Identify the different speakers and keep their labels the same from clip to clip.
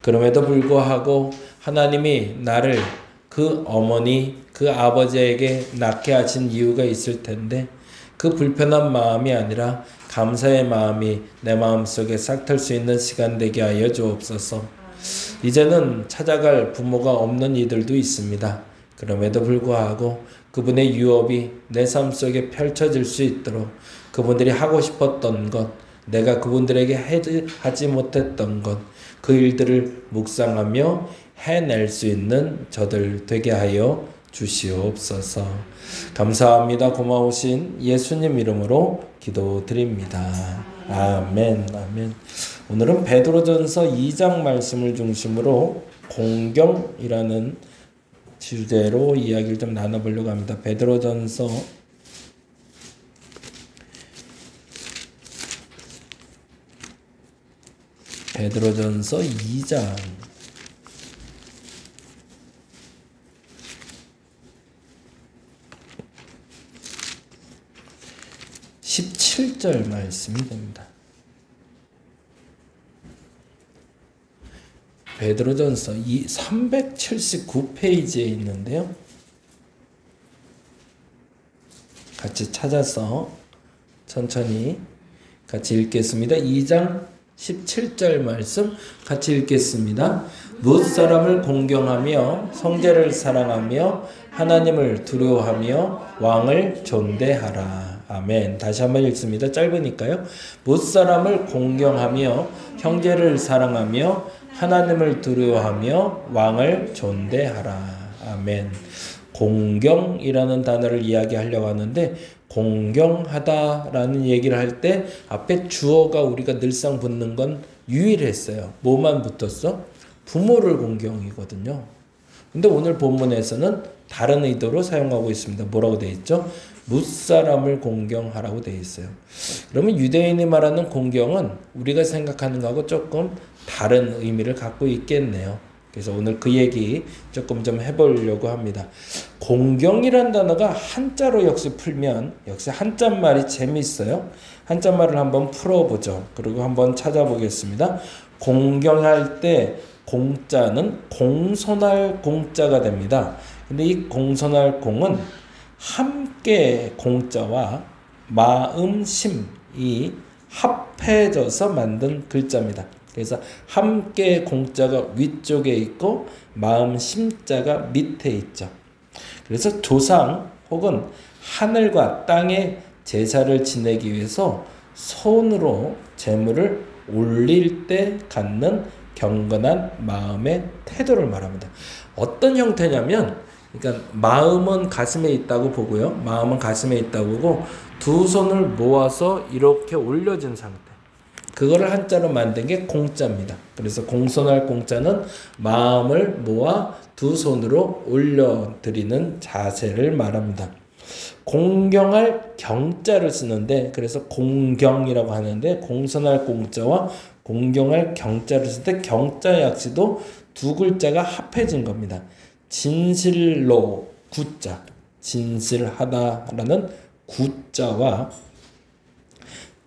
Speaker 1: 그럼에도 불구하고 하나님이 나를 그 어머니, 그 아버지에게 낳게 하신 이유가 있을 텐데 그 불편한 마음이 아니라 감사의 마음이 내 마음속에 싹틀 수 있는 시간 되게 하여 주옵소서. 이제는 찾아갈 부모가 없는 이들도 있습니다. 그럼에도 불구하고 그분의 유업이 내 삶 속에 펼쳐질 수 있도록 그분들이 하고 싶었던 것, 내가 그분들에게 하지 못했던 것, 그 일들을 묵상하며 해낼 수 있는 저들 되게 하여 주시옵소서. 감사합니다. 고마우신 예수님 이름으로 기도드립니다. 아멘. 아멘. 오늘은 베드로전서 2장 말씀을 중심으로 공경이라는 주제로 이야기를 좀 나눠보려고 합니다. 베드로전서 2장 17절 말씀이 됩니다. 베드로전서 379페이지에 있는데요. 같이 찾아서 천천히 같이 읽겠습니다. 2장 17절 말씀 같이 읽겠습니다. 무엇 사람을 공경하며 성제를 사랑하며 하나님을 두려워하며 왕을 존대하라. 아멘. 다시 한번 읽습니다. 짧으니까요. 무엇 사람을 공경하며 형제를 사랑하며 하나님을 두려워하며 왕을 존대하라. 아멘. 공경이라는 단어를 이야기하려고 하는데 공경하다라는 얘기를 할 때 앞에 주어가 우리가 늘상 붙는 건 유일했어요. 뭐만 붙었어? 부모를 공경이거든요. 근데 오늘 본문에서는 다른 의도로 사용하고 있습니다. 뭐라고 되어 있죠? 무사람을 공경하라고 되어 있어요. 그러면 유대인이 말하는 공경은 우리가 생각하는 거하고 조금 다른 의미를 갖고 있겠네요. 그래서 오늘 그 얘기 조금 좀 해보려고 합니다. 공경이란 단어가 한자로 역시 풀면 역시 한자말이 재미있어요. 한자말을 한번 풀어보죠. 그리고 한번 찾아보겠습니다. 공경할 때 공자는 공손할 공자가 됩니다. 근데 이 공손할 공은 함께 공자와 마음심이 합해져서 만든 글자입니다. 그래서 함께 공자가 위쪽에 있고 마음 심자가 밑에 있죠. 그래서 조상 혹은 하늘과 땅에 제사를 지내기 위해서 손으로 제물을 올릴 때 갖는 경건한 마음의 태도를 말합니다. 어떤 형태냐면 그러니까 마음은 가슴에 있다고 보고요. 마음은 가슴에 있다고 보고 두 손을 모아서 이렇게 올려진 상태. 그거를 한자로 만든 게 공자입니다. 그래서 공손할 공자는 마음을 모아 두 손으로 올려드리는 자세를 말합니다. 공경할 경자를 쓰는데 그래서 공경이라고 하는데 공손할 공자와 공경할 경자를 쓸 때 경자 역시도 두 글자가 합해진 겁니다. 진실로 구자, 진실하다라는 구자와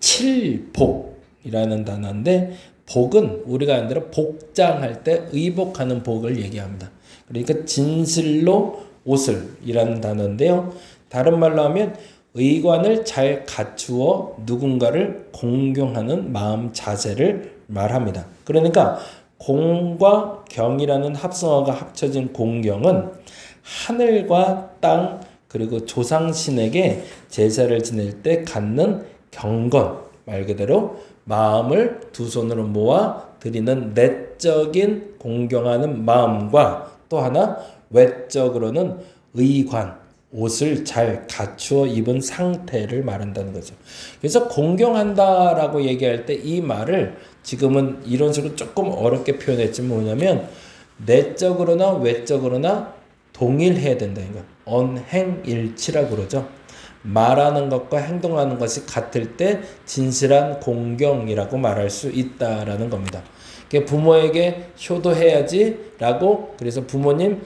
Speaker 1: 칠복이라는 단어인데 복은 우리가 아니라 복장할 때 의복하는 복을 얘기합니다. 그러니까 진실로 옷을 이라는 단어인데요. 다른 말로 하면 의관을 잘 갖추어 누군가를 공경하는 마음 자세를 말합니다. 그러니까 공과 경이라는 합성어가 합쳐진 공경은 하늘과 땅 그리고 조상신에게 제사를 지낼 때 갖는 경건, 말 그대로 마음을 두 손으로 모아 드리는 내적인 공경하는 마음과 또 하나 외적으로는 의관, 옷을 잘 갖추어 입은 상태를 말한다는 거죠. 그래서 공경한다라고 얘기할 때 이 말을 지금은 이런 식으로 조금 어렵게 표현했지만 뭐냐면 내적으로나 외적으로나 동일해야 된다. 이거 언행일치라고 그러죠. 말하는 것과 행동하는 것이 같을 때 진실한 공경이라고 말할 수 있다라는 겁니다. 부모에게 효도해야지 라고 그래서 부모님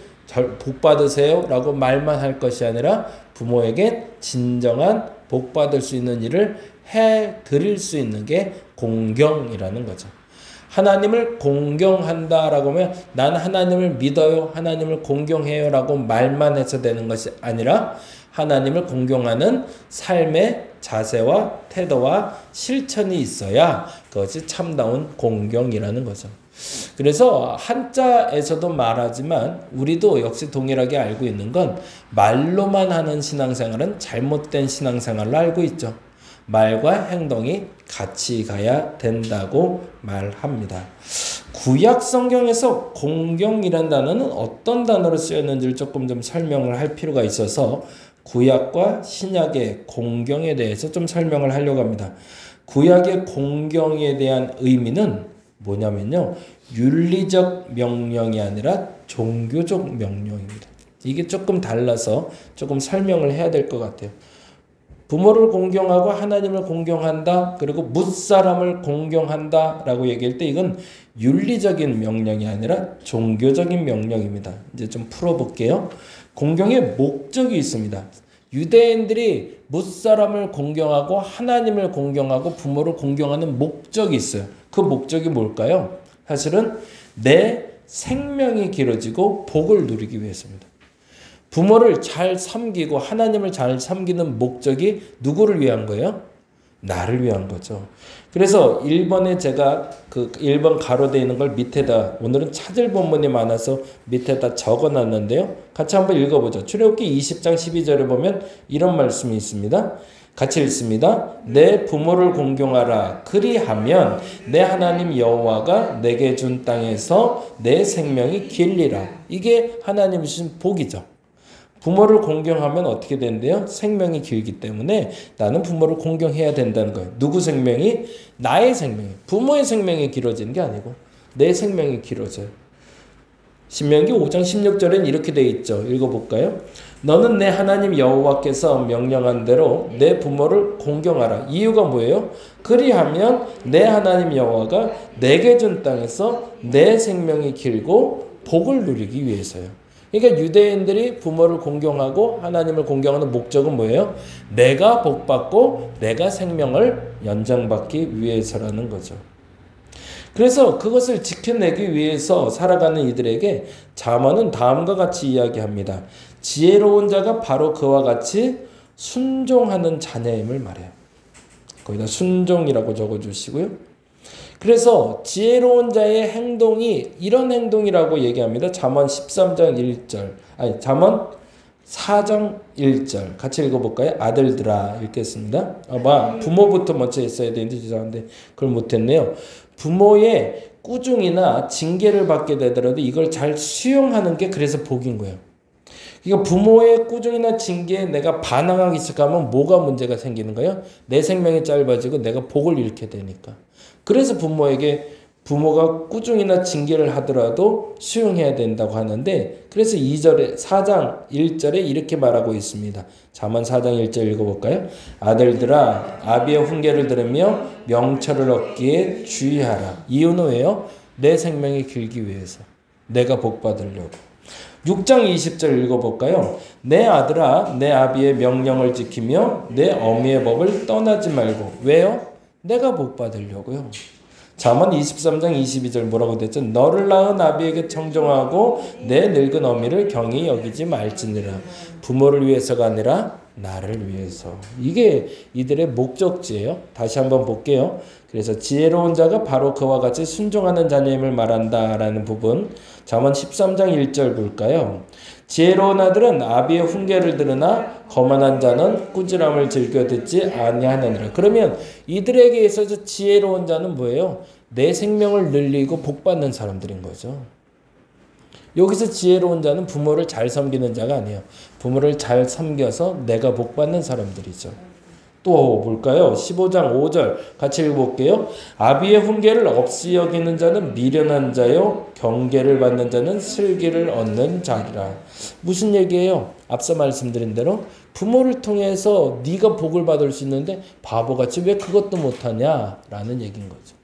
Speaker 1: 복 받으세요 라고 말만 할 것이 아니라 부모에게 진정한 복 받을 수 있는 일을 해 드릴 수 있는 게 공경이라는 거죠. 하나님을 공경한다라고 하면 난 하나님을 믿어요, 하나님을 공경해요라고 말만 해서 되는 것이 아니라 하나님을 공경하는 삶의 자세와 태도와 실천이 있어야 그것이 참다운 공경이라는 거죠. 그래서 한자에서도 말하지만 우리도 역시 동일하게 알고 있는 건 말로만 하는 신앙생활은 잘못된 신앙생활로 알고 있죠. 말과 행동이 같이 가야 된다고 말합니다. 구약 성경에서 공경이라는 단어는 어떤 단어로 쓰였는지를 조금 좀 설명을 할 필요가 있어서 구약과 신약의 공경에 대해서 좀 설명을 하려고 합니다. 구약의 공경에 대한 의미는 뭐냐면요, 윤리적 명령이 아니라 종교적 명령입니다. 이게 조금 달라서 조금 설명을 해야 될 것 같아요. 부모를 공경하고 하나님을 공경한다, 그리고 뭇사람을 공경한다 라고 얘기할 때 이건 윤리적인 명령이 아니라 종교적인 명령입니다. 이제 좀 풀어볼게요. 공경의 목적이 있습니다. 유대인들이 뭇사람을 공경하고 하나님을 공경하고 부모를 공경하는 목적이 있어요. 그 목적이 뭘까요? 사실은 내 생명이 길어지고 복을 누리기 위해서입니다. 부모를 잘 섬기고 하나님을 잘 섬기는 목적이 누구를 위한 거예요? 나를 위한 거죠. 그래서 1번에 제가 그 1번 가로되어 있는 걸 밑에다, 오늘은 찾을 본문이 많아서 밑에다 적어놨는데요. 같이 한번 읽어보죠. 출애굽기 20장 12절에 보면 이런 말씀이 있습니다. 같이 읽습니다. 내 부모를 공경하라. 그리하면 내 하나님 여호와가 내게 준 땅에서 내 생명이 길리라. 이게 하나님이 주신 복이죠. 부모를 공경하면 어떻게 된대요? 생명이 길기 때문에 나는 부모를 공경해야 된다는 거예요. 누구 생명이? 나의 생명이. 부모의 생명이 길어지는 게 아니고 내 생명이 길어져요. 신명기 5장 16절엔 이렇게 되어 있죠. 읽어볼까요? 너는 내 하나님 여호와께서 명령한 대로 내 부모를 공경하라. 이유가 뭐예요? 그리하면 내 하나님 여호와가 내게 준 땅에서 내 생명이 길고 복을 누리기 위해서요. 그러니까 유대인들이 부모를 공경하고 하나님을 공경하는 목적은 뭐예요? 내가 복받고 내가 생명을 연장받기 위해서라는 거죠. 그래서 그것을 지켜내기 위해서 살아가는 이들에게 잠언은 다음과 같이 이야기합니다. 지혜로운 자가 바로 그와 같이 순종하는 자녀임을 말해요. 거기다 순종이라고 적어주시고요. 그래서 지혜로운 자의 행동이 이런 행동이라고 얘기합니다. 잠언 13장 1절, 잠언 4장 1절 같이 읽어볼까요? 아들들아 읽겠습니다. 부모부터 먼저 했어야 되는데 죄송한데 그걸 못했네요. 부모의 꾸중이나 징계를 받게 되더라도 이걸 잘 수용하는 게 그래서 복인 거예요. 그러니까 부모의 꾸중이나 징계에 내가 반항하기 시작하면 뭐가 문제가 생기는 거예요? 내 생명이 짧아지고 내가 복을 잃게 되니까. 그래서 부모가 꾸중이나 징계를 하더라도 수용해야 된다고 하는데, 그래서 2절에 4장 1절에 이렇게 말하고 있습니다. 잠언 4장 1절 읽어볼까요? 아들들아 아비의 훈계를 들으며 명철을 얻기에 주의하라. 이유는 왜요? 내 생명이 길기 위해서, 내가 복받으려고. 6장 20절 읽어볼까요? 내 아들아 내 아비의 명령을 지키며 내 어미의 법을 떠나지 말고. 왜요? 내가 복받으려고요. 잠언 23장 22절 뭐라고 됐죠? 너를 낳은 아비에게 청정하고 내 늙은 어미를 경히 여기지 말지니라. 부모를 위해서가 아니라 나를 위해서. 이게 이들의 목적지예요. 다시 한번 볼게요. 그래서 지혜로운 자가 바로 그와 같이 순종하는 자녀임을 말한다라는 부분, 잠언 13장 1절 볼까요? 지혜로운 아들은 아비의 훈계를 들으나 거만한 자는 꾸지람을 즐겨 듣지 아니하느니라. 그러면 이들에게 있어서 지혜로운 자는 뭐예요? 내 생명을 늘리고 복받는 사람들인 거죠. 여기서 지혜로운 자는 부모를 잘 섬기는 자가 아니에요. 부모를 잘 섬겨서 내가 복받는 사람들이죠. 또 볼까요? 15장 5절 같이 읽어볼게요. 아비의 훈계를 없이 여기는 자는 미련한 자요 경계를 받는 자는 슬기를 얻는 자리라. 무슨 얘기예요? 앞서 말씀드린 대로 부모를 통해서 네가 복을 받을 수 있는데 바보같이 왜 그것도 못하냐라는 얘기인 거죠.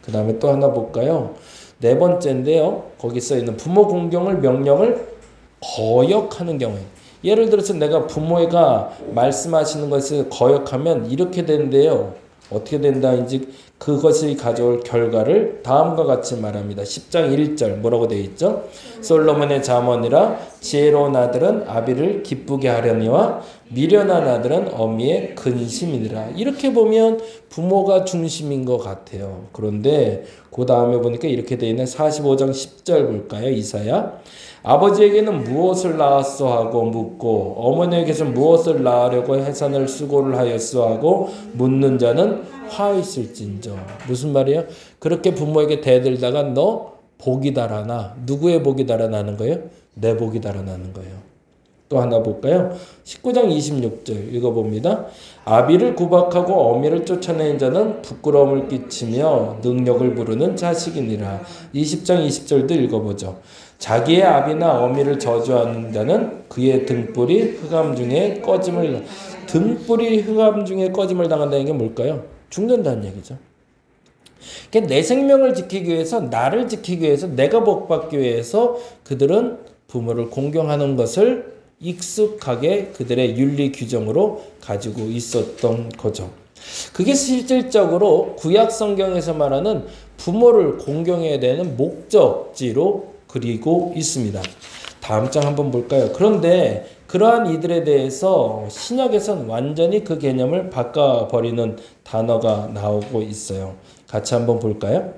Speaker 1: 그 다음에 또 하나 볼까요? 네 번째인데요. 거기 써있는 부모 공경을 명령을 거역하는 경우에, 예를 들어서 내가 부모가 말씀하시는 것을 거역하면 이렇게 된대요. 어떻게 된다인지 그것이 가져올 결과를 다음과 같이 말합니다. 10장 1절 뭐라고 되어 있죠? 솔로몬의 잠언이라 지혜로운 아들은 아비를 기쁘게 하려니와 미련한 아들은 어미의 근심이니라. 이렇게 보면 부모가 중심인 것 같아요. 그런데 그 다음에 보니까 이렇게 되어 있는 45장 10절 볼까요? 이사야. 아버지에게는 무엇을 낳았소 하고 묻고 어머니에게서 무엇을 낳으려고 해산을 수고를 하였소 하고 묻는 자는 화 있을진저. 무슨 말이에요? 그렇게 부모에게 대들다가 너 복이 달아나. 누구의 복이 달아나는 거예요? 내 복이 달아나는 거예요. 또 하나 볼까요? 19장 26절 읽어봅니다. 아비를 구박하고 어미를 쫓아내는 자는 부끄러움을 끼치며 능력을 부르는 자식이니라. 20장 20절도 읽어보죠. 자기의 아비나 어미를 저주하는 자는 그의 등불이 흑암 중에 꺼짐을 등불이 흑암 중에 꺼짐을 당한다는 게 뭘까요? 죽는다는 얘기죠. 그러니까 내 생명을 지키기 위해서 나를 지키기 위해서 내가 복받기 위해서 그들은 부모를 공경하는 것을 익숙하게 그들의 윤리 규정으로 가지고 있었던 거죠. 그게 실질적으로 구약 성경에서 말하는 부모를 공경해야 되는 목적지로 그리고 있습니다. 다음 장 한번 볼까요? 그런데 그러한 이들에 대해서 신약에선 완전히 그 개념을 바꿔버리는 단어가 나오고 있어요. 같이 한번 볼까요?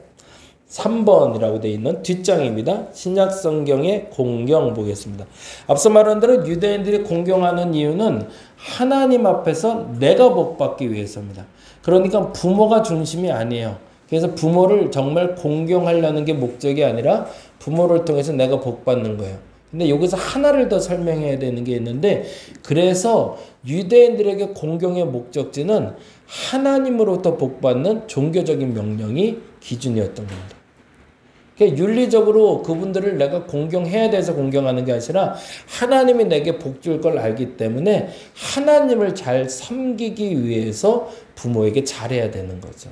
Speaker 1: 3번이라고 되어 있는 뒷장입니다. 신약 성경의 공경 보겠습니다. 앞서 말한 대로 유대인들이 공경하는 이유는 하나님 앞에서 내가 복받기 위해서입니다. 그러니까 부모가 중심이 아니에요. 그래서 부모를 정말 공경하려는 게 목적이 아니라 부모를 통해서 내가 복받는 거예요. 근데 여기서 하나를 더 설명해야 되는 게 있는데, 그래서 유대인들에게 공경의 목적지는 하나님으로부터 복받는 종교적인 명령이 기준이었던 겁니다. 그러니까 윤리적으로 그분들을 내가 공경해야 돼서 공경하는 게 아니라 하나님이 내게 복 줄 걸 알기 때문에 하나님을 잘 섬기기 위해서 부모에게 잘해야 되는 거죠.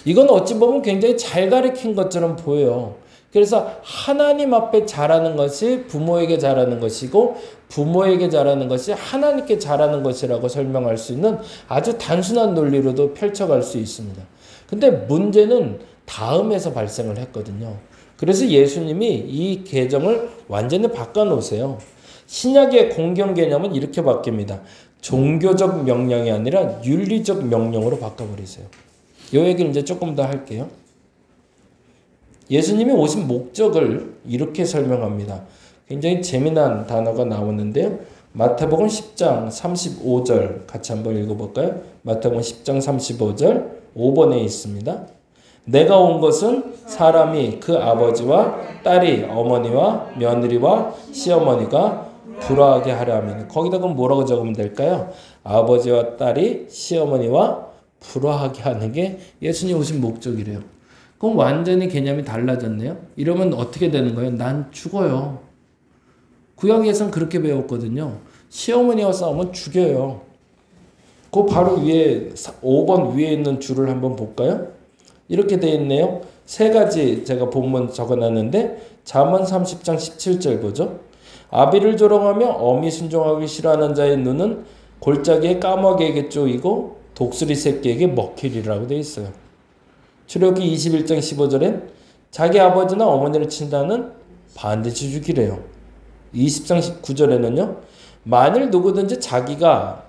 Speaker 1: 이건 어찌 보면 굉장히 잘 가르친 것처럼 보여요. 그래서 하나님 앞에 잘하는 것이 부모에게 잘하는 것이고 부모에게 잘하는 것이 하나님께 잘하는 것이라고 설명할 수 있는 아주 단순한 논리로도 펼쳐갈 수 있습니다. 근데 문제는 다음에서 발생을 했거든요. 그래서 예수님이 이 개정을 완전히 바꿔놓으세요. 신약의 공경 개념은 이렇게 바뀝니다. 종교적 명령이 아니라 윤리적 명령으로 바꿔버리세요. 이 얘기를 이제 조금 더 할게요. 예수님이 오신 목적을 이렇게 설명합니다. 굉장히 재미난 단어가 나오는데요. 마태복음 10장 35절 같이 한번 읽어볼까요? 마태복음 10장 35절 5번에 있습니다. 내가 온 것은 사람이 그 아버지와 딸이 어머니와 며느리와 시어머니가 불화하게 하려 함이니. 거기다가 뭐라고 적으면 될까요? 아버지와 딸이 시어머니와 불화하게 하는 게 예수님 오신 목적이래요. 그럼 완전히 개념이 달라졌네요. 이러면 어떻게 되는 거예요? 난 죽어요. 구약에서는 그렇게 배웠거든요. 시어머니와 싸우면 죽여요. 그 바로 위에 5번 위에 있는 줄을 한번 볼까요? 이렇게 되어 있네요. 세 가지 제가 본문 적어놨는데 잠언 30장 17절 보죠. 아비를 조롱하며 어미 순종하기 싫어하는 자의 눈은 골짜기의 까마귀에게 쪼이고 독수리 새끼에게 먹히리라고 되어 있어요. 출애굽기 21장 15절엔 자기 아버지나 어머니를 친다는 반드시 죽이래요. 20장 9절에는요. 만일 누구든지 자기가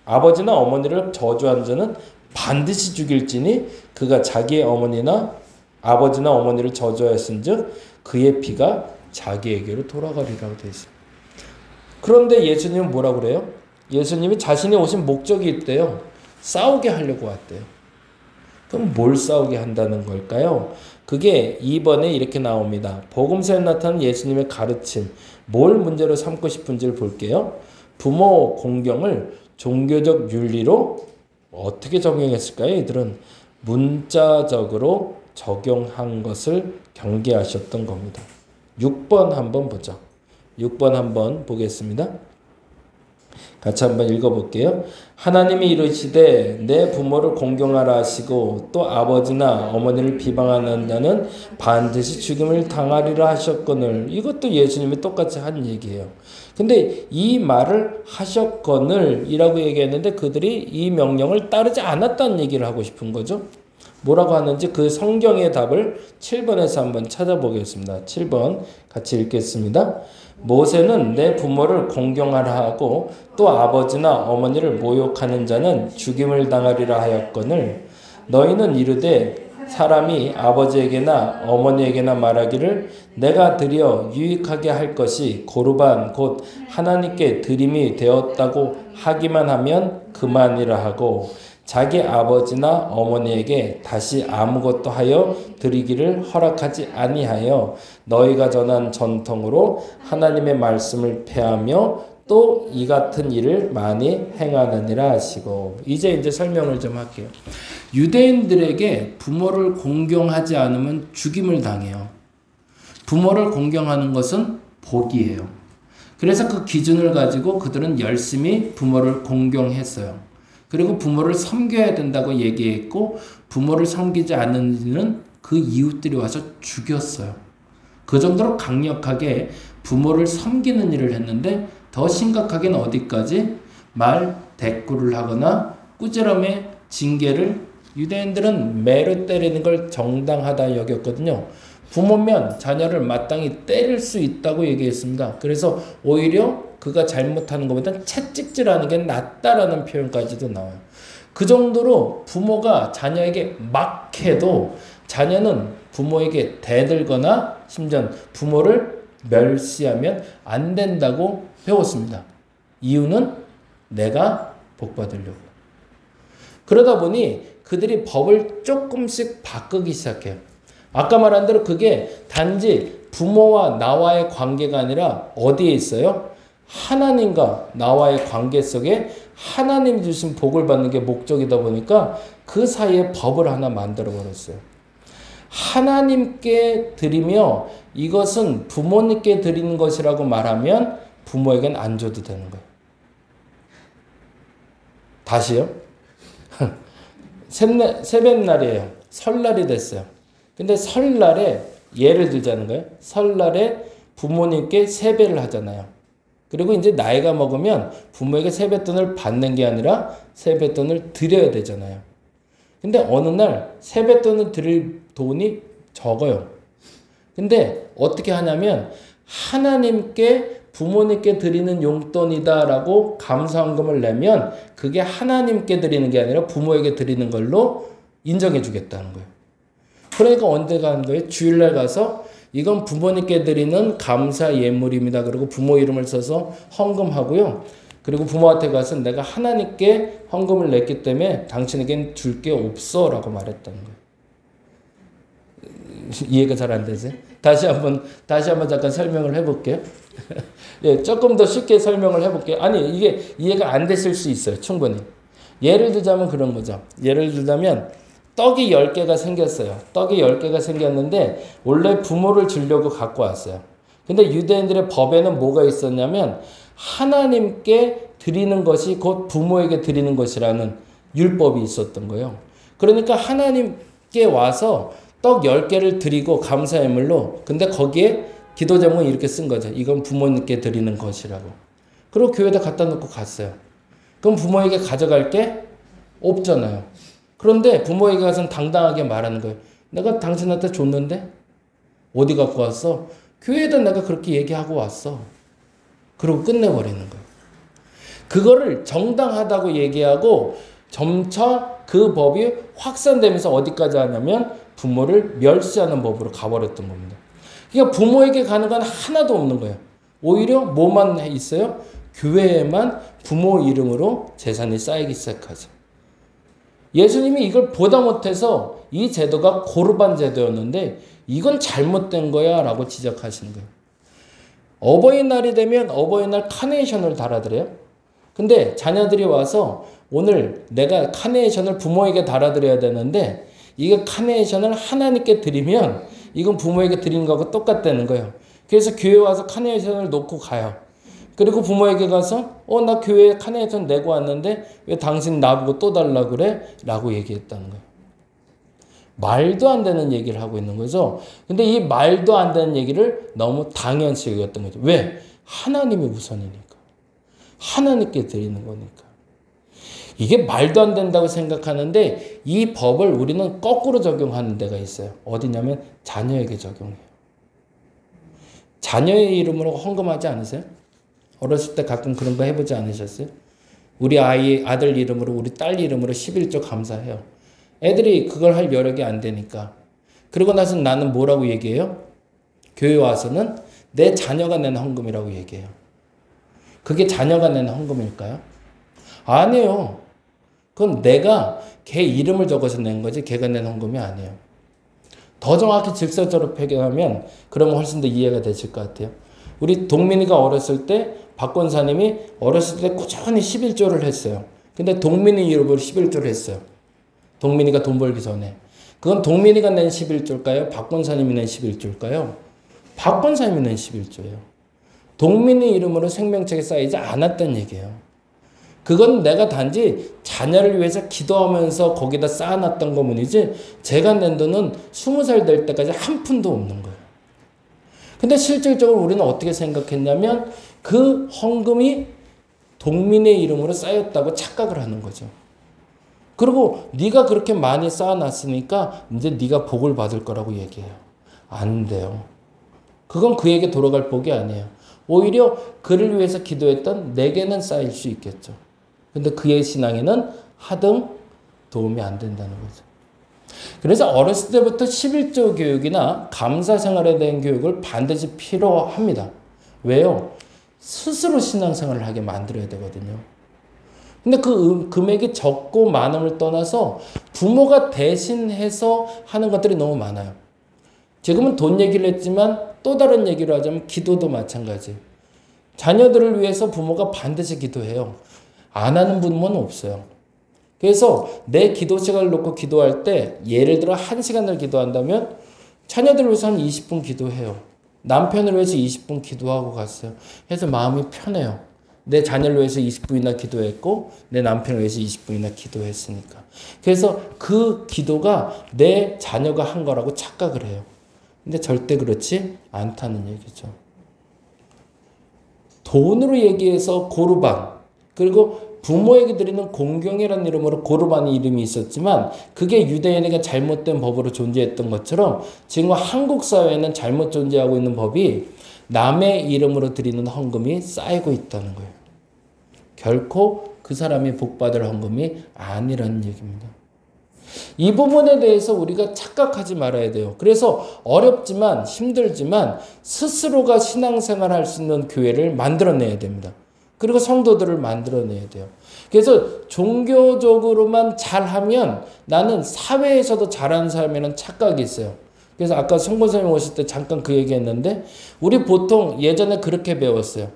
Speaker 1: 아버지나 어머니를 저주하는 자는 반드시 죽일지니 그가 자기의 어머니나 아버지나 어머니를 저주하였은즉 그의 피가 자기에게로 돌아가리라고 되어 있어요. 그런데 예수님은 뭐라고 그래요? 예수님이 자신이 오신 목적이 있대요. 싸우게 하려고 왔대요. 그럼 뭘 싸우게 한다는 걸까요? 그게 2번에 이렇게 나옵니다. 복음서에 나타난 예수님의 가르침, 뭘 문제로 삼고 싶은지를 볼게요. 부모 공경을 종교적 윤리로 어떻게 적용했을까요? 이들은 문자적으로 적용한 것을 경계하셨던 겁니다. 6번 한번 보죠. 6번 한번 보겠습니다. 같이 한번 읽어볼게요. 하나님이 이르시되 내 부모를 공경하라 하시고 또 아버지나 어머니를 비방하는 자는 반드시 죽임을 당하리라 하셨거늘. 이것도 예수님이 똑같이 한 얘기예요. 근데 이 말을 하셨거늘 이라고 얘기했는데 그들이 이 명령을 따르지 않았다는 얘기를 하고 싶은 거죠. 뭐라고 하는지 그 성경의 답을 7번에서 한번 찾아보겠습니다. 7번 같이 읽겠습니다. 모세는 내 부모를 공경하라 하고 또 아버지나 어머니를 모욕하는 자는 죽임을 당하리라 하였거늘 너희는 이르되 사람이 아버지에게나 어머니에게나 말하기를 내가 드려 유익하게 할 것이 고르반 곧 하나님께 드림이 되었다고 하기만 하면 그만이라 하고 자기 아버지나 어머니에게 다시 아무것도 하여 드리기를 허락하지 아니하여 너희가 전한 전통으로 하나님의 말씀을 폐하며 또 이 같은 일을 많이 행하느니라 하시고 이제 설명을 좀 할게요. 유대인들에게 부모를 공경하지 않으면 죽임을 당해요. 부모를 공경하는 것은 복이에요. 그래서 그 기준을 가지고 그들은 열심히 부모를 공경했어요. 그리고 부모를 섬겨야 된다고 얘기했고 부모를 섬기지 않는 이는 그 이웃들이 와서 죽였어요. 그 정도로 강력하게 부모를 섬기는 일을 했는데 더 심각하게는 어디까지? 말 대꾸를 하거나 꾸지람의 징계를 유대인들은 매로 때리는 걸 정당하다 여겼거든요. 부모면 자녀를 마땅히 때릴 수 있다고 얘기했습니다. 그래서 오히려 그가 잘못하는 것보다 채찍질하는 게 낫다라는 표현까지도 나와요. 그 정도로 부모가 자녀에게 막 해도 자녀는 부모에게 대들거나 심지어 부모를 멸시하면 안 된다고 배웠습니다. 이유는 내가 복받으려고. 그러다 보니 그들이 법을 조금씩 바꾸기 시작해요. 아까 말한 대로 그게 단지 부모와 나와의 관계가 아니라 어디에 있어요? 하나님과 나와의 관계 속에 하나님이 주신 복을 받는 게 목적이다 보니까 그 사이에 법을 하나 만들어 버렸어요. 하나님께 드리며 이것은 부모님께 드리는 것이라고 말하면 부모에겐 안 줘도 되는 거예요. 다시요. 세뱃날이에요. 설날이 됐어요. 근데 설날에 예를 들자는 거예요. 설날에 부모님께 세배를 하잖아요. 그리고 이제 나이가 먹으면 부모에게 세뱃돈을 받는 게 아니라 세뱃돈을 드려야 되잖아요. 근데 어느 날 세뱃돈을 드릴 돈이 적어요. 근데 어떻게 하냐면 하나님께 부모님께 드리는 용돈이다라고 감사헌금을 내면 그게 하나님께 드리는 게 아니라 부모에게 드리는 걸로 인정해 주겠다는 거예요. 그러니까 언제 가는 거예요? 주일날 가서 이건 부모님께 드리는 감사 예물입니다. 그리고 부모 이름을 써서 헌금하고요. 그리고 부모한테 가서 내가 하나님께 헌금을 냈기 때문에 당신에겐 줄 게 없어 라고 말했다는 거예요. 이해가 잘 안 되세요? 다시 한번 잠깐 설명을 해볼게요. 예, 조금 더 쉽게 설명을 해볼게요. 아니, 이게 이해가 안 됐을 수 있어요. 충분히. 예를 들자면 그런 거죠. 예를 들자면 떡이 10개가 생겼어요. 떡이 10개가 생겼는데 원래 부모를 주려고 갖고 왔어요. 근데 유대인들의 법에는 뭐가 있었냐면 하나님께 드리는 것이 곧 부모에게 드리는 것이라는 율법이 있었던 거예요. 그러니까 하나님께 와서 떡 10개를 드리고 감사예물로 근데 거기에 기도 제목은 이렇게 쓴 거죠. 이건 부모님께 드리는 것이라고. 그리고 교회에다 갖다 놓고 갔어요. 그럼 부모에게 가져갈 게 없잖아요. 그런데 부모에게 가서는 당당하게 말하는 거예요. 내가 당신한테 줬는데 어디 갖고 왔어? 교회에다 내가 그렇게 얘기하고 왔어. 그리고 끝내버리는 거예요. 그거를 정당하다고 얘기하고 점차 그 법이 확산되면서 어디까지 하냐면 부모를 멸시하는 법으로 가버렸던 겁니다. 그러니까 부모에게 가는 건 하나도 없는 거예요. 오히려 뭐만 있어요? 교회에만 부모 이름으로 재산이 쌓이기 시작하죠. 예수님이 이걸 보다 못해서 이 제도가 고르반 제도였는데 이건 잘못된 거야 라고 지적하시는 거예요. 어버이날이 되면 어버이날 카네이션을 달아드려요. 근데 자녀들이 와서 오늘 내가 카네이션을 부모에게 달아드려야 되는데 이게 카네이션을 하나님께 드리면 이건 부모에게 드리는 거하고 똑같다는 거예요. 그래서 교회 와서 카네이션을 놓고 가요. 그리고 부모에게 가서 나 교회에 카네이션 내고 왔는데 왜 당신 나보고 또 달라고 그래? 라고 얘기했다는 거예요. 말도 안 되는 얘기를 하고 있는 거죠. 근데 이 말도 안 되는 얘기를 너무 당연시 여겼던 거죠. 왜? 하나님이 우선이니까. 하나님께 드리는 거니까. 이게 말도 안 된다고 생각하는데 이 법을 우리는 거꾸로 적용하는 데가 있어요. 어디냐면 자녀에게 적용해요. 자녀의 이름으로 헌금하지 않으세요? 어렸을 때 가끔 그런 거 해보지 않으셨어요? 우리 아들 이름으로 우리 딸 이름으로 11조 감사해요. 애들이 그걸 할 여력이 안 되니까. 그러고 나서 나는 뭐라고 얘기해요? 교회 와서는 내 자녀가 낸 헌금이라고 얘기해요. 그게 자녀가 낸 헌금일까요? 아니에요. 그건 내가 걔 이름을 적어서 낸 거지 걔가 낸 헌금이 아니에요. 더 정확히 질서적으로 표현하면 그러면 훨씬 더 이해가 되실 것 같아요. 우리 동민이가 어렸을 때 박 권사님이 어렸을 때 꾸준히 11조를 했어요. 근데 동민이 이름으로 11조를 했어요. 동민이가 돈 벌기 전에. 그건 동민이가 낸 11조일까요? 박 권사님이 낸 11조일까요? 박 권사님이 낸 11조예요. 동민이 이름으로 생명책에 쌓이지 않았다는 얘기예요. 그건 내가 단지 자녀를 위해서 기도하면서 거기다 쌓아놨던 것뿐이지 제가 낸 돈은 20살 될 때까지 한 푼도 없는 거예요. 근데 실질적으로 우리는 어떻게 생각했냐면 그 헌금이 동민의 이름으로 쌓였다고 착각을 하는 거죠. 그리고 네가 그렇게 많이 쌓아놨으니까 이제 네가 복을 받을 거라고 얘기해요. 안 돼요. 그건 그에게 돌아갈 복이 아니에요. 오히려 그를 위해서 기도했던 내게는 쌓일 수 있겠죠. 근데 그의 신앙에는 하등 도움이 안 된다는 거죠. 그래서 어렸을 때부터 11조 교육이나 감사 생활에 대한 교육을 반드시 필요합니다. 왜요? 스스로 신앙생활을 하게 만들어야 되거든요. 근데 그 금액이 적고 많음을 떠나서 부모가 대신해서 하는 것들이 너무 많아요. 지금은 돈 얘기를 했지만 또 다른 얘기를 하자면 기도도 마찬가지. 자녀들을 위해서 부모가 반드시 기도해요. 안 하는 부모는 없어요. 그래서 내 기도 시간을 놓고 기도할 때 예를 들어 1시간을 기도한다면 자녀들을 위해서 한 20분 기도해요. 남편을 위해서 20분 기도하고 갔어요. 그래서 마음이 편해요. 내 자녀를 위해서 20분이나 기도했고 내 남편을 위해서 20분이나 기도했으니까. 그래서 그 기도가 내 자녀가 한 거라고 착각을 해요. 근데 절대 그렇지 않다는 얘기죠. 돈으로 얘기해서 고르반, 그리고 부모에게 드리는 공경이라는 이름으로 고르반이 이름이 있었지만 그게 유대인에게 잘못된 법으로 존재했던 것처럼 지금 한국 사회에는 잘못 존재하고 있는 법이 남의 이름으로 드리는 헌금이 쌓이고 있다는 거예요. 결코 그 사람이 복받을 헌금이 아니라는 얘기입니다. 이 부분에 대해서 우리가 착각하지 말아야 돼요. 그래서 어렵지만 힘들지만 스스로가 신앙생활할 수 있는 교회를 만들어내야 됩니다. 그리고 성도들을 만들어내야 돼요. 그래서 종교적으로만 잘하면 나는 사회에서도 잘하는 사람이라는 착각이 있어요. 그래서 아까 송 권사님 오실 때 잠깐 그 얘기했는데 우리 보통 예전에 그렇게 배웠어요.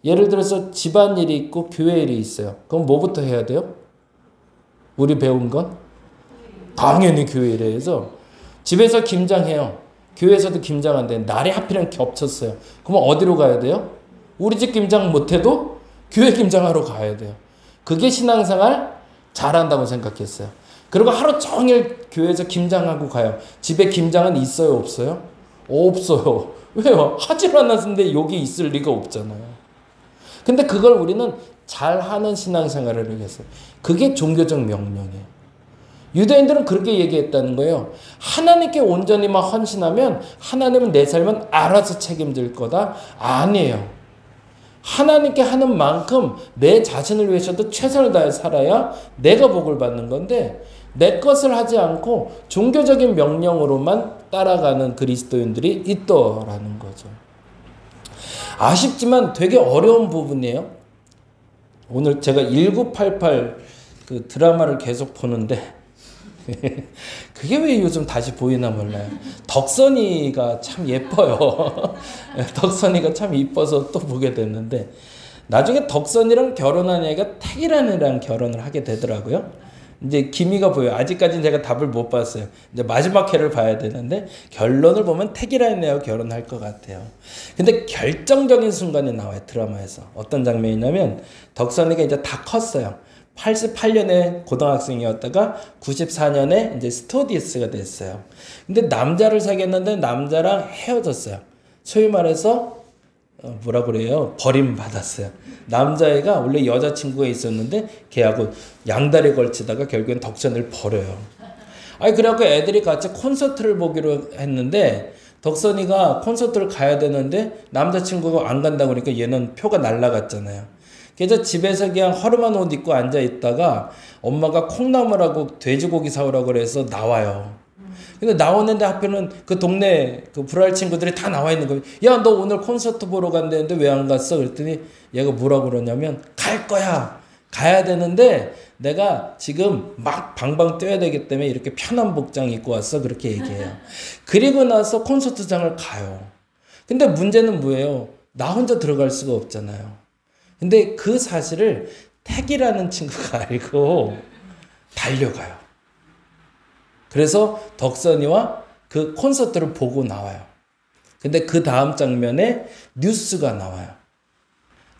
Speaker 1: 예를 들어서 집안일이 있고 교회 일이 있어요. 그럼 뭐부터 해야 돼요? 우리 배운 건? 당연히 교회 일에 해서 집에서 김장해요. 교회에서도 김장한대. 날이 하필이면 겹쳤어요. 그럼 어디로 가야 돼요? 우리 집 김장 못해도 교회 김장하러 가야 돼요. 그게 신앙생활 잘한다고 생각했어요. 그리고 하루 종일 교회에서 김장하고 가요. 집에 김장은 있어요, 없어요? 없어요. 왜요? 하질 않았는데 여기 있을 리가 없잖아요. 근데 그걸 우리는 잘하는 신앙생활을 했어요. 그게 종교적 명령이에요. 유대인들은 그렇게 얘기했다는 거예요. 하나님께 온전히만 헌신하면 하나님은 내 삶은 알아서 책임질 거다. 아니에요. 하나님께 하는 만큼 내 자신을 위해서도 최선을 다해 살아야 내가 복을 받는 건데 내 것을 하지 않고 종교적인 명령으로만 따라가는 그리스도인들이 있더라는 거죠. 아쉽지만 되게 어려운 부분이에요. 오늘 제가 1988 그 드라마를 계속 보는데 그게 왜 요즘 다시 보이나 몰라요. 덕선이가 참 예뻐요. 덕선이가 참 이뻐서 또 보게 됐는데 나중에 덕선이랑 결혼한 애가 태기란이랑 결혼을 하게 되더라고요. 이제 기미가 보여요. 아직까지는 제가 답을 못 봤어요. 이제 마지막 회를 봐야 되는데 결론을 보면 태기란 애하고 결혼할 것 같아요. 근데 결정적인 순간이 나와요. 드라마에서. 어떤 장면이냐면 덕선이가 이제 다 컸어요. 88년에 고등학생이었다가 94년에 이제 스튜어디스가 됐어요. 근데 남자를 사귀었는데 남자랑 헤어졌어요. 소위 말해서 뭐라 그래요? 버림받았어요. 남자애가 원래 여자친구가 있었는데 걔하고 양다리 걸치다가 결국엔 덕선이를 버려요. 아니 그래갖고 애들이 같이 콘서트를 보기로 했는데 덕선이가 콘서트를 가야 되는데 남자친구가 안 간다고 그러니까 얘는 표가 날라갔잖아요. 그래서 집에서 그냥 허름한 옷 입고 앉아 있다가 엄마가 콩나물하고 돼지고기 사오라고 그래서 나와요. 근데 나오는데 하필은 그 동네 그 불알 친구들이 다 나와 있는 거예요. 야, 너 오늘 콘서트 보러 간다는데 왜 안 갔어? 그랬더니 얘가 뭐라고 그러냐면 갈 거야. 가야 되는데 내가 지금 막 방방 뛰어야 되기 때문에 이렇게 편한 복장 입고 왔어. 그렇게 얘기해요. 그리고 나서 콘서트장을 가요. 근데 문제는 뭐예요? 나 혼자 들어갈 수가 없잖아요. 근데 그 사실을 택이라는 친구가 알고 달려가요. 그래서 덕선이와 그 콘서트를 보고 나와요. 근데 그 다음 장면에 뉴스가 나와요.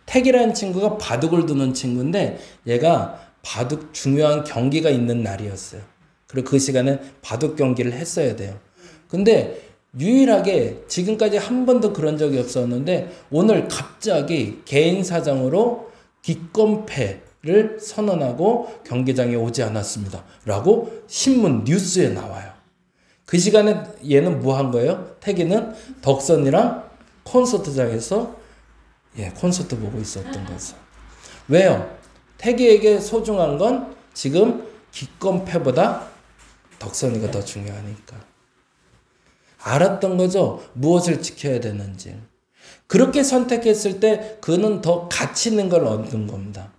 Speaker 1: 택이라는 친구가 바둑을 두는 친구인데 얘가 바둑 중요한 경기가 있는 날이었어요. 그리고 그 시간에 바둑 경기를 했어야 돼요. 근데 유일하게 지금까지 한 번도 그런 적이 없었는데 오늘 갑자기 개인 사정으로 기권패를 선언하고 경기장에 오지 않았습니다. 라고 신문 뉴스에 나와요. 그 시간에 얘는 뭐 한 거예요? 태기는 덕선이랑 콘서트장에서 콘서트 보고 있었던 거죠. 왜요? 태기에게 소중한 건 지금 기권패보다 덕선이가 더 중요하니까. 알았던 거죠. 무엇을 지켜야 되는지. 그렇게 선택했을 때 그는 더 가치 있는 걸 얻는 겁니다.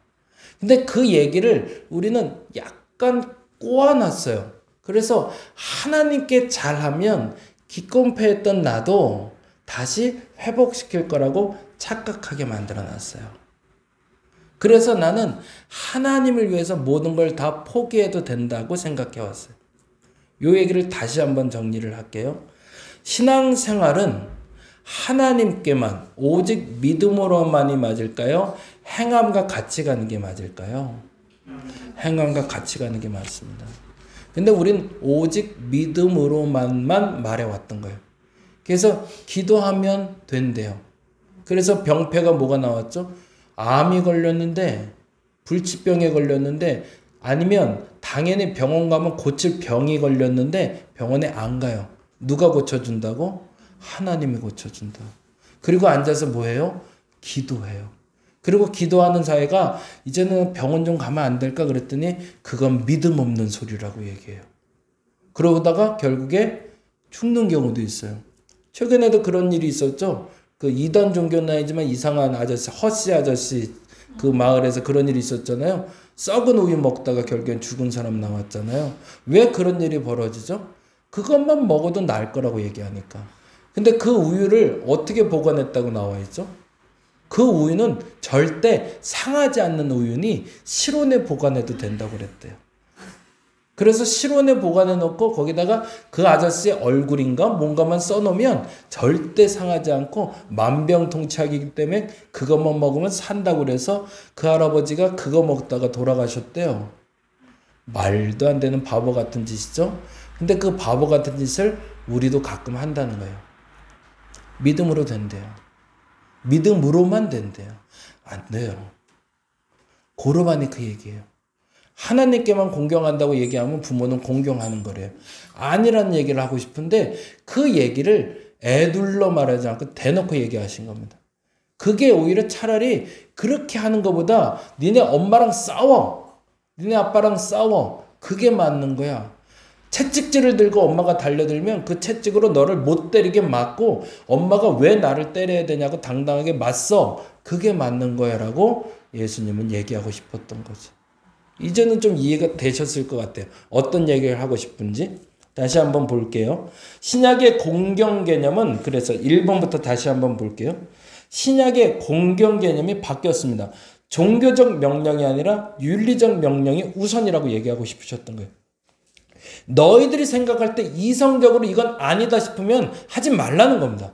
Speaker 1: 근데 그 얘기를 우리는 약간 꼬아놨어요. 그래서 하나님께 잘하면 기권패했던 나도 다시 회복시킬 거라고 착각하게 만들어놨어요. 그래서 나는 하나님을 위해서 모든 걸 다 포기해도 된다고 생각해왔어요. 이 얘기를 다시 한번 정리를 할게요. 신앙생활은 하나님께만 오직 믿음으로만이 맞을까요? 행함과 같이 가는 게 맞을까요? 행함과 같이 가는 게 맞습니다. 근데 우린 오직 믿음으로만만 말해왔던 거예요. 그래서 기도하면 된대요. 그래서 병폐가 뭐가 나왔죠? 암이 걸렸는데 불치병에 걸렸는데 아니면 당연히 병원 가면 고칠 병이 걸렸는데 병원에 안 가요. 누가 고쳐준다고? 하나님이 고쳐준다. 그리고 앉아서 뭐 해요? 기도해요. 그리고 기도하는 사이가 이제는 병원 좀 가면 안 될까 그랬더니 그건 믿음 없는 소리라고 얘기해요. 그러다가 결국에 죽는 경우도 있어요. 최근에도 그런 일이 있었죠. 그 이단 종교는 아니지만 이상한 아저씨, 허씨 아저씨 그 마을에서 그런 일이 있었잖아요. 썩은 우유 먹다가 결국엔 죽은 사람 나왔잖아요. 왜 그런 일이 벌어지죠? 그것만 먹어도 나을 거라고 얘기하니까. 근데 그 우유를 어떻게 보관했다고 나와 있죠? 그 우유는 절대 상하지 않는 우유니 실온에 보관해도 된다고 그랬대요. 그래서 실온에 보관해 놓고 거기다가 그 아저씨의 얼굴인가 뭔가만 써놓으면 절대 상하지 않고 만병통치약이기 때문에 그것만 먹으면 산다고 그래서 그 할아버지가 그거 먹다가 돌아가셨대요. 말도 안 되는 바보 같은 짓이죠. 근데 그 바보 같은 짓을 우리도 가끔 한다는 거예요. 믿음으로 된대요. 믿음으로만 된대요. 안 돼요. 고르바니 그 얘기예요. 하나님께만 공경한다고 얘기하면 부모는 공경하는 거래요. 아니라는 얘기를 하고 싶은데 그 얘기를 애둘러 말하지 않고 대놓고 얘기하신 겁니다. 그게 오히려 차라리 그렇게 하는 것보다 니네 엄마랑 싸워. 니네 아빠랑 싸워. 그게 맞는 거야. 채찍질을 들고 엄마가 달려들면 그 채찍으로 너를 못 때리게 맞고 엄마가 왜 나를 때려야 되냐고 당당하게 맞서. 그게 맞는 거야 라고 예수님은 얘기하고 싶었던 거지. 이제는 좀 이해가 되셨을 것 같아요. 어떤 얘기를 하고 싶은지. 다시 한번 볼게요. 신약의 공경 개념은 그래서 1번부터 다시 한번 볼게요. 신약의 공경 개념이 바뀌었습니다. 종교적 명령이 아니라 윤리적 명령이 우선이라고 얘기하고 싶으셨던 거예요. 너희들이 생각할 때 이성적으로 이건 아니다 싶으면 하지 말라는 겁니다.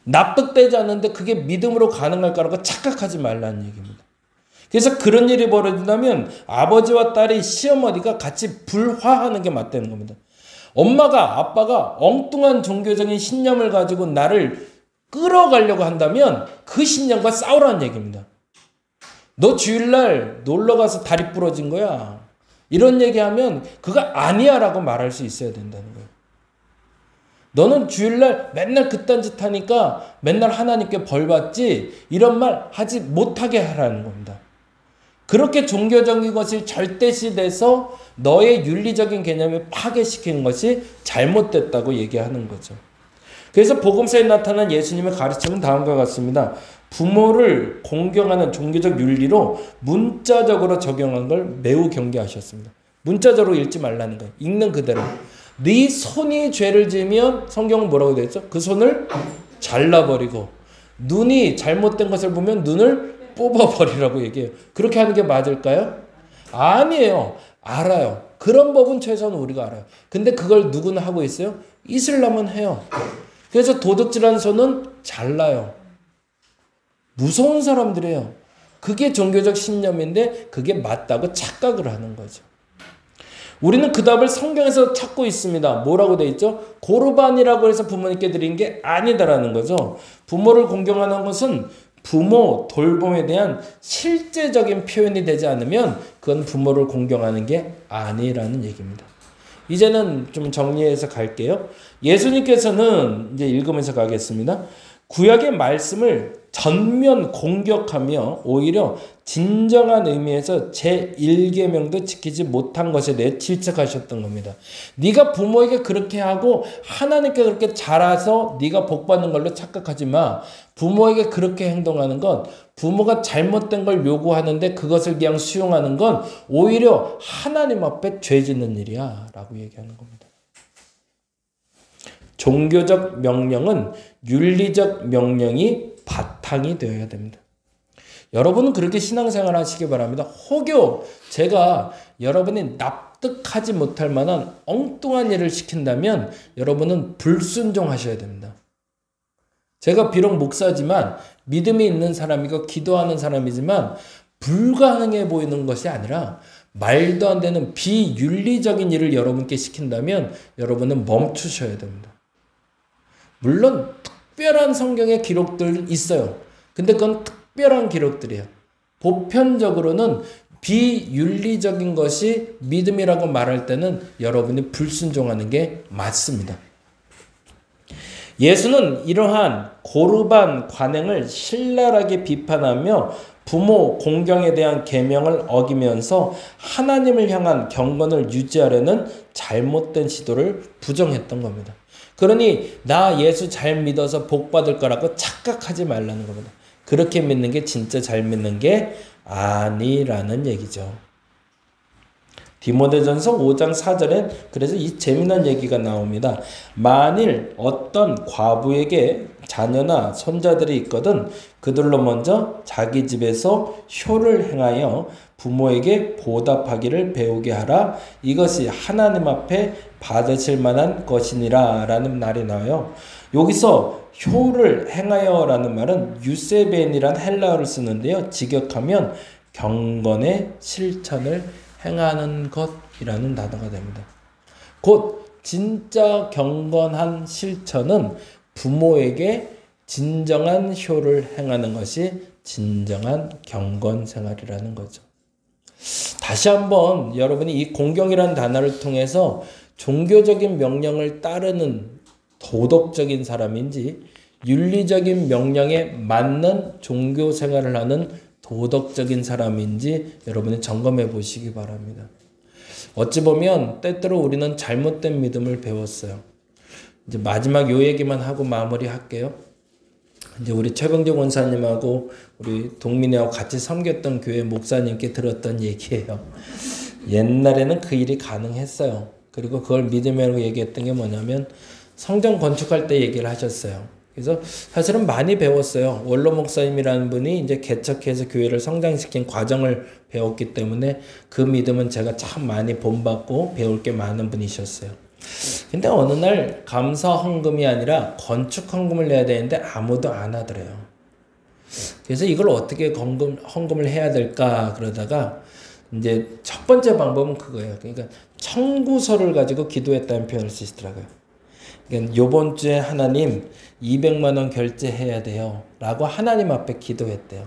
Speaker 1: 납득되지 않는데 그게 믿음으로 가능할까라고 착각하지 말라는 얘기입니다. 그래서 그런 일이 벌어진다면 아버지와 딸이 시어머니가 같이 불화하는 게 맞다는 겁니다. 엄마가 아빠가 엉뚱한 종교적인 신념을 가지고 나를 끌어가려고 한다면 그 신념과 싸우라는 얘기입니다. 너 주일날 놀러가서 다리 부러진 거야. 이런 얘기하면 그거 아니야 라고 말할 수 있어야 된다는 거예요. 너는 주일날 맨날 그딴 짓 하니까 맨날 하나님께 벌 받지, 이런 말 하지 못하게 하라는 겁니다. 그렇게 종교적인 것이 절대시돼서 너의 윤리적인 개념을 파괴시키는 것이 잘못됐다고 얘기하는 거죠. 그래서 복음서에 나타난 예수님의 가르침은 다음과 같습니다. 부모를 공경하는 종교적 윤리로 문자적으로 적용한 걸 매우 경계하셨습니다. 문자적으로 읽지 말라는 거예요. 읽는 그대로. 네 손이 죄를 지으면 성경은 뭐라고 되어 있죠? 그 손을 잘라버리고, 눈이 잘못된 것을 보면 눈을 뽑아버리라고 얘기해요. 그렇게 하는 게 맞을까요? 아니에요. 알아요. 그런 법은 최소한 우리가 알아요. 근데 그걸 누구는 하고 있어요? 이슬람은 해요. 그래서 도둑질하는 손은 잘라요. 무서운 사람들이에요. 그게 종교적 신념인데 그게 맞다고 착각을 하는 거죠. 우리는 그 답을 성경에서 찾고 있습니다. 뭐라고 돼 있죠? 고르반이라고 해서 부모님께 드린 게 아니다라는 거죠. 부모를 공경하는 것은 부모 돌봄에 대한 실제적인 표현이 되지 않으면 그건 부모를 공경하는 게 아니라는 얘기입니다. 이제는 좀 정리해서 갈게요. 예수님께서는 이제 읽으면서 가겠습니다. 구약의 말씀을 전면 공격하며 오히려 진정한 의미에서 제1계명도 지키지 못한 것에 대해 질책하셨던 겁니다. 네가 부모에게 그렇게 하고 하나님께 그렇게 잘해서 네가 복받는 걸로 착각하지 마. 부모에게 그렇게 행동하는 건, 부모가 잘못된 걸 요구하는데 그것을 그냥 수용하는 건 오히려 하나님 앞에 죄 짓는 일이야 라고 얘기하는 겁니다. 종교적 명령은 윤리적 명령이 바탕이 되어야 됩니다. 여러분은 그렇게 신앙생활 하시기 바랍니다. 혹여 제가 여러분이 납득하지 못할 만한 엉뚱한 일을 시킨다면 여러분은 불순종하셔야 됩니다. 제가 비록 목사지만 믿음이 있는 사람이고 기도하는 사람이지만 불가능해 보이는 것이 아니라 말도 안 되는 비윤리적인 일을 여러분께 시킨다면 여러분은 멈추셔야 됩니다. 물론 특별한 성경의 기록들 있어요. 근데 그건 특별한 기록들이에요. 보편적으로는 비윤리적인 것이 믿음이라고 말할 때는 여러분이 불순종하는 게 맞습니다. 예수는 이러한 고르반 관행을 신랄하게 비판하며 부모 공경에 대한 계명을 어기면서 하나님을 향한 경건을 유지하려는 잘못된 시도를 부정했던 겁니다. 그러니 나 예수 잘 믿어서 복 받을 거라고 착각하지 말라는 겁니다. 그렇게 믿는 게 진짜 잘 믿는 게 아니라는 얘기죠. 디모데전서 5장 4절엔 그래서 이 재미난 얘기가 나옵니다. 만일 어떤 과부에게 자녀나 손자들이 있거든 그들로 먼저 자기 집에서 효를 행하여 부모에게 보답하기를 배우게 하라. 이것이 하나님 앞에 받으실 만한 것이니라 라는 말이 나와요. 여기서 효를 행하여 라는 말은 유세벤이란 헬라어를 쓰는데요. 직역하면 경건의 실천을 행하는 것이라는 단어가 됩니다. 곧 진짜 경건한 실천은 부모에게 진정한 효를 행하는 것이 진정한 경건 생활이라는 거죠. 다시 한번 여러분이 이 공경이라는 단어를 통해서 종교적인 명령을 따르는 도덕적인 사람인지 윤리적인 명령에 맞는 종교 생활을 하는 도덕적인 사람인지 여러분이 점검해 보시기 바랍니다. 어찌 보면 때때로 우리는 잘못된 믿음을 배웠어요. 이제 마지막 요 얘기만 하고 마무리할게요. 이제 우리 최병재 원사님하고 우리 동민이하고 같이 섬겼던 교회 목사님께 들었던 얘기예요. 옛날에는 그 일이 가능했어요. 그리고 그걸 믿음이라고 얘기했던 게 뭐냐면 성전 건축할 때 얘기를 하셨어요. 그래서 사실은 많이 배웠어요. 원로 목사님이라는 분이 이제 개척해서 교회를 성장시킨 과정을 배웠기 때문에 그 믿음은 제가 참 많이 본받고 배울 게 많은 분이셨어요. 근데 어느 날 감사 헌금이 아니라 건축 헌금을 내야 되는데 아무도 안 하더래요. 그래서 이걸 어떻게 헌금을 해야 될까 그러다가 이제 첫 번째 방법은 그거예요. 그러니까 청구서를 가지고 기도했다는 표현을 쓰시더라고요. 요번 주에 하나님 200만 원 결제해야 돼요 라고 하나님 앞에 기도했대요.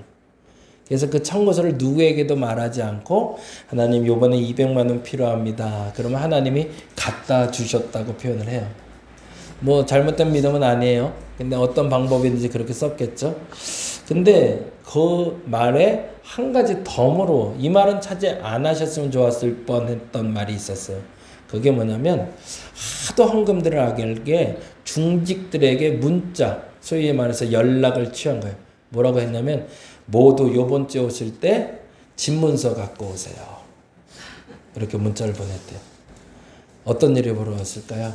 Speaker 1: 그래서 그 청구서를 누구에게도 말하지 않고 하나님 요번에 200만 원 필요합니다. 그러면 하나님이 갖다 주셨다고 표현을 해요. 뭐 잘못된 믿음은 아니에요. 근데 어떤 방법인지 그렇게 썼겠죠. 근데 그 말에 한 가지 덤으로 이 말은 차지 안 하셨으면 좋았을 뻔했던 말이 있었어요. 그게 뭐냐면 하도 헌금들을 하길래 중직들에게 문자, 소위 말해서 연락을 취한 거예요. 뭐라고 했냐면 모두 요번 주에 오실 때 집문서 갖고 오세요. 이렇게 문자를 보냈대요. 어떤 일이 벌어졌을까요?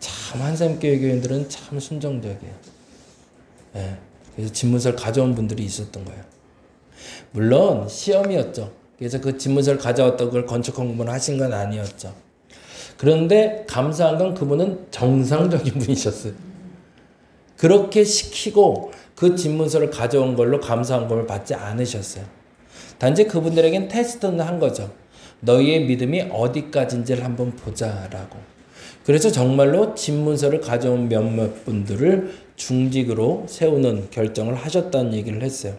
Speaker 1: 참 한샘교회 교인들은 참 순종적이에요. 네. 그래서 집문서를 가져온 분들이 있었던 거예요. 물론 시험이었죠. 그래서 그 집문서를 가져왔다고 그걸 건축 공부를 하신 건 아니었죠. 그런데 감사한 건 그분은 정상적인 분이셨어요. 그렇게 시키고 그 집문서를 가져온 걸로 감사한금을 받지 않으셨어요. 단지 그분들에겐 테스트는 한 거죠. 너희의 믿음이 어디까지인지를 한번 보자라고. 그래서 정말로 집문서를 가져온 몇몇 분들을 중직으로 세우는 결정을 하셨다는 얘기를 했어요.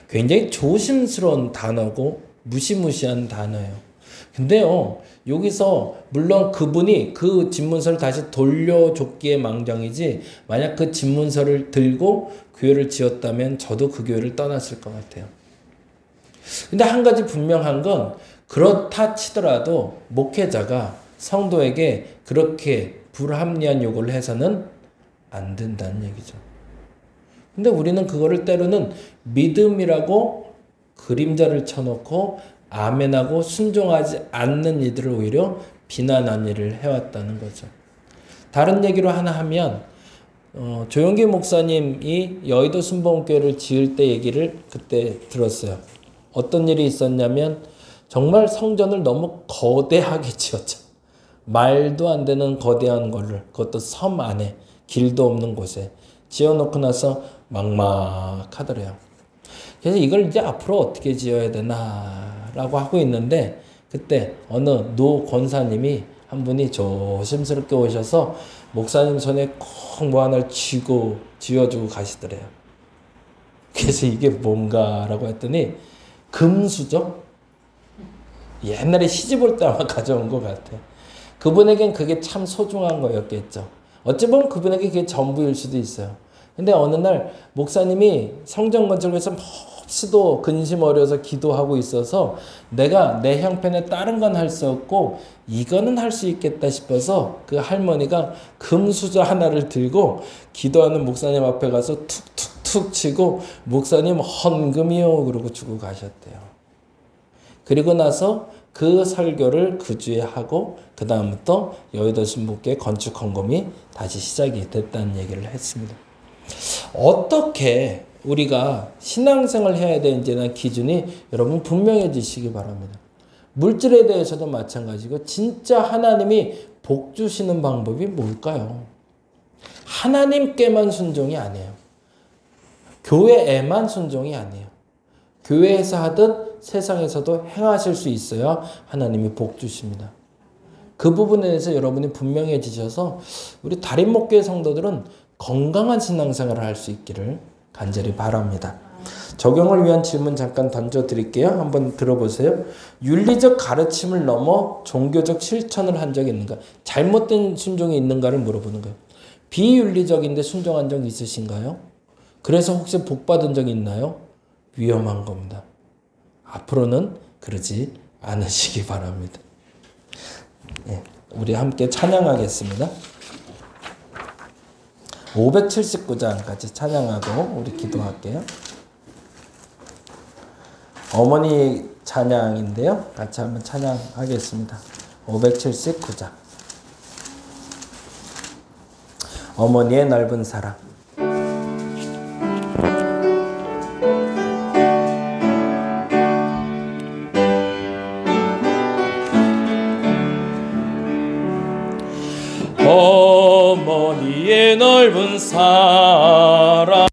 Speaker 1: 굉장히 조심스러운 단어고 무시무시한 단어예요. 근데요, 여기서 물론 그분이 그 집문서를 다시 돌려줬기에 망정이지 만약 그 집문서를 들고 교회를 지었다면 저도 그 교회를 떠났을 것 같아요. 근데 한 가지 분명한 건 그렇다 치더라도 목회자가 성도에게 그렇게 불합리한 요구를 해서는 안 된다는 얘기죠. 근데 우리는 그거를 때로는 믿음이라고 그림자를 쳐놓고 아멘하고 순종하지 않는 이들을 오히려 비난한 일을 해왔다는 거죠. 다른 얘기로 하나 하면 조용기 목사님이 여의도 순복음교회를 지을 때 얘기를 그때 들었어요. 어떤 일이 있었냐면 정말 성전을 너무 거대하게 지었죠. 말도 안 되는 거대한 거를 그것도 섬 안에 길도 없는 곳에 지어놓고 나서 막막하더래요. 그래서 이걸 이제 앞으로 어떻게 지어야 되나라고 하고 있는데 그때 어느 노 권사님이 한 분이 조심스럽게 오셔서 목사님 손에 꼭 뭐 하나를 쥐어주고 가시더래요. 그래서 이게 뭔가라고 했더니 금수저? 옛날에 시집 올 때 아마 가져온 것 같아. 그분에겐 그게 참 소중한 거였겠죠. 어찌 보면 그분에게 그게 전부일 수도 있어요. 근데 어느 날 목사님이 성전 건축을 위해서 몹시도 근심 어려서 기도하고 있어서 내가 내 형편에 다른 건 할 수 없고 이거는 할 수 있겠다 싶어서 그 할머니가 금수저 하나를 들고 기도하는 목사님 앞에 가서 툭툭툭 치고 목사님 헌금이요 그러고 주고 가셨대요. 그리고 나서 그 설교를 그 주에 하고 그 다음부터 여의도 순복음교회 건축 헌금이 다시 시작이 됐다는 얘기를 했습니다. 어떻게 우리가 신앙생활을 해야 되는지에 대한 기준이 여러분 분명해지시기 바랍니다. 물질에 대해서도 마찬가지고 진짜 하나님이 복 주시는 방법이 뭘까요? 하나님께만 순종이 아니에요. 교회에만 순종이 아니에요. 교회에서 하듯 세상에서도 행하실 수 있어야 하나님이 복 주십니다. 그 부분에 대해서 여러분이 분명해지셔서 우리 다림목교회 성도들은 건강한 신앙생활을 할 수 있기를 간절히 바랍니다. 적용을 위한 질문 잠깐 던져드릴게요. 한번 들어보세요. 윤리적 가르침을 넘어 종교적 실천을 한 적이 있는가? 잘못된 순종이 있는가를 물어보는 거예요. 비윤리적인데 순종한 적 있으신가요? 그래서 혹시 복 받은 적 있나요? 위험한 겁니다. 앞으로는 그러지 않으시기 바랍니다. 네, 우리 함께 찬양하겠습니다. 579장까지 찬양하고 우리 기도할게요. 어머니 찬양인데요. 같이 한번 찬양하겠습니다. 579장. 어머니의 넓은 사랑. 어머니의 넓은 사랑